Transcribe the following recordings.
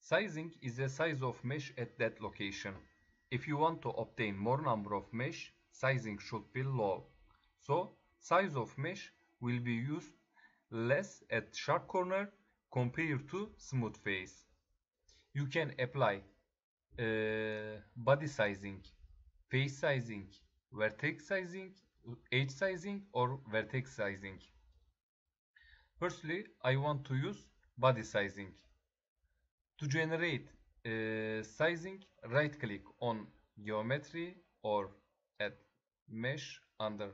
Sizing is the size of mesh at that location. If you want to obtain more number of mesh, sizing should be low. So size of mesh will be used less at sharp corner compared to smooth face. You can apply body sizing, face sizing, vertex sizing, edge sizing, or vertex sizing. Firstly, I want to use body sizing. To generate sizing, right click on geometry or add mesh under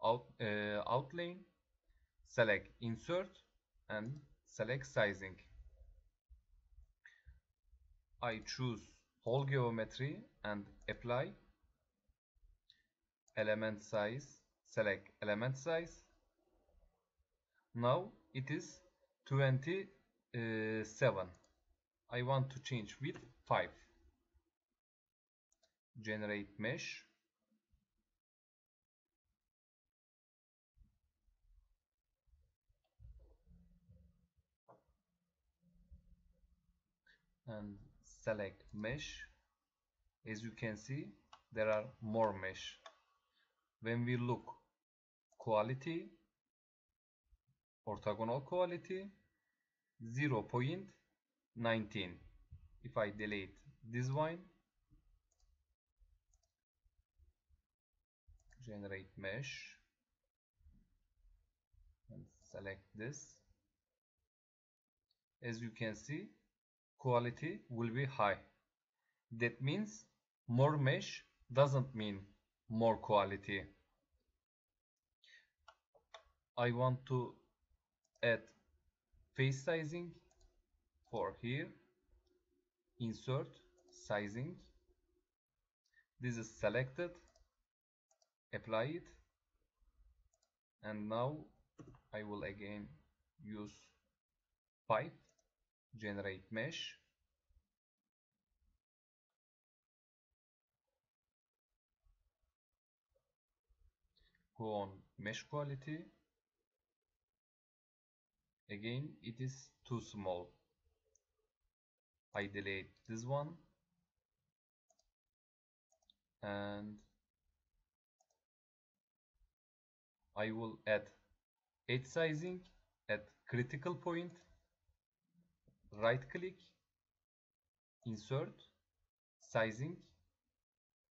outline, select insert and select sizing. I choose whole geometry and apply element size, select element size. Now it is 27. I want to change width 5. Generate mesh. And select mesh. As you can see, there are more mesh. When we look quality, orthogonal quality 0.19. If I delete this one, generate mesh and select this, as you can see, quality will be high. That means more mesh doesn't mean more quality. I want to add face sizing for here. Insert sizing. This is selected. Apply it. And now I will again use 5. Generate mesh. Go on mesh quality. Again, it is too small. I delete this one and I will add edge sizing at critical point. Right click, insert, sizing.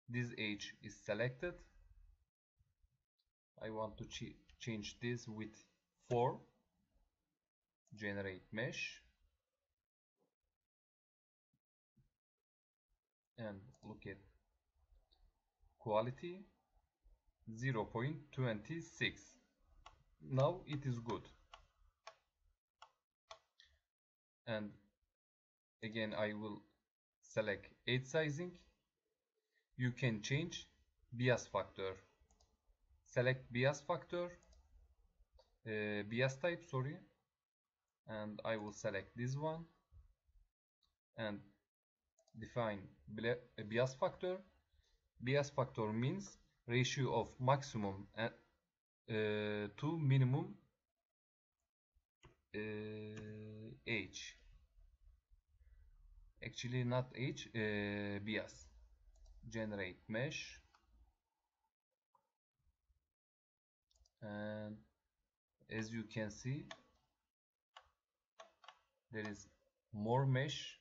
This edge is selected. I want to change this with 4. Generate mesh and look at quality 0.26. Now it is good. And again I will select edge sizing. You can change bias factor. Select bias factor, bias type, sorry, and I will select this one and define bias factor. Bias factor means ratio of maximum to minimum age. Actually not age, bias. Generate mesh and as you can see there is more mesh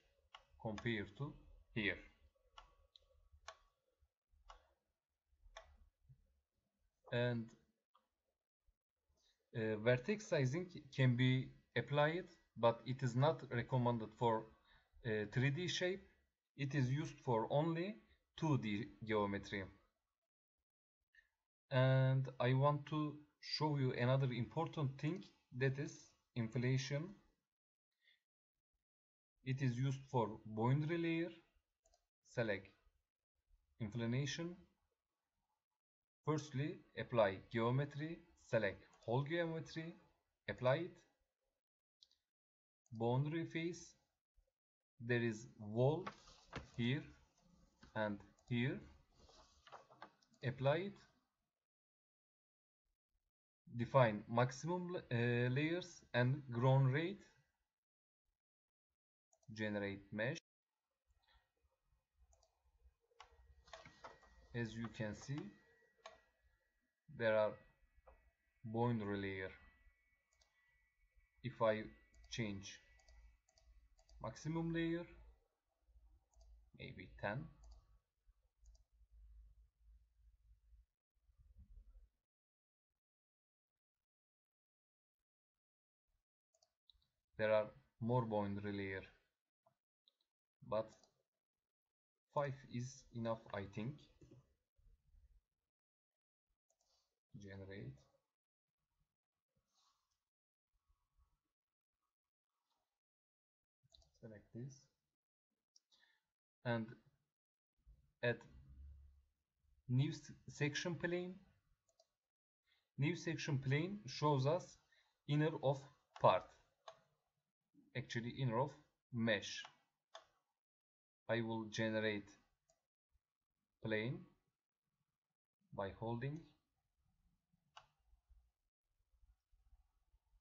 compared to here. And vertex sizing can be applied, but it is not recommended for 3D shape. It is used for only 2D geometry. And I want to show you another important thing, that is inflation. It is used for boundary layer. Select inflation. Firstly, apply geometry. Select whole geometry. Apply it. Boundary face. There is wall here and here. Apply it. Define maximum layers and grown rate. generate mesh. As you can see, there are boundary layer. If I change maximum layer, maybe 10, there are more boundary layer, but 5 is enough, I think. Generate. Select this and add new section plane. New section plane shows us inner of part, actually inner of mesh. I will generate plane by holding,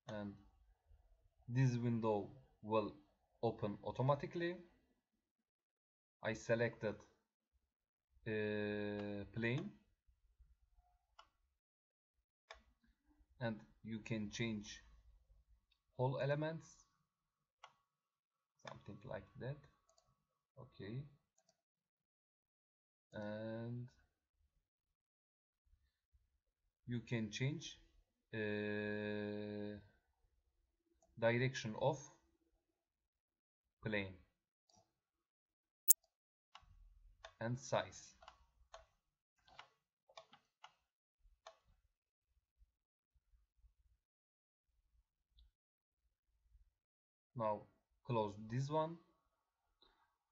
and this window will open automatically. I selected plane, and you can change whole elements, something like that. Okay, and you can change direction of plane and size. Now close this one.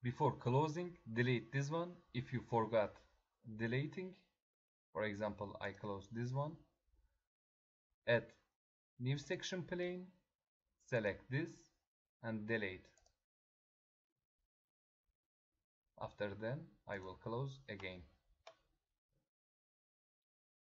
Before closing, delete this one if you forgot deleting. For example, I close this one. Add new section plane, select this and delete. After then I will close again.